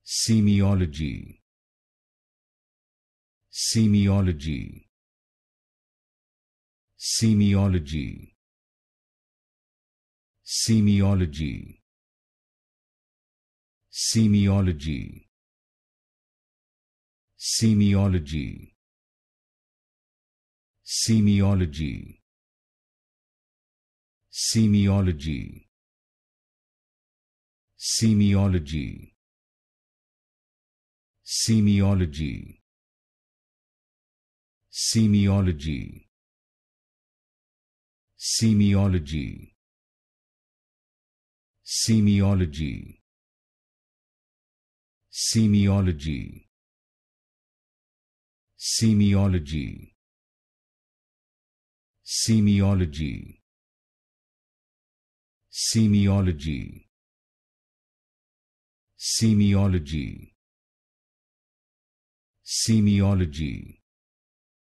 Semiology, Semiology, Semiology, Semiology, Semiology, Semiology, Semiology, Semiology, Semiology, Semiology, Semiology, Semiology, Semiology, Semiology, Semiology, Semiology, Semiology, Semiology, Semiology,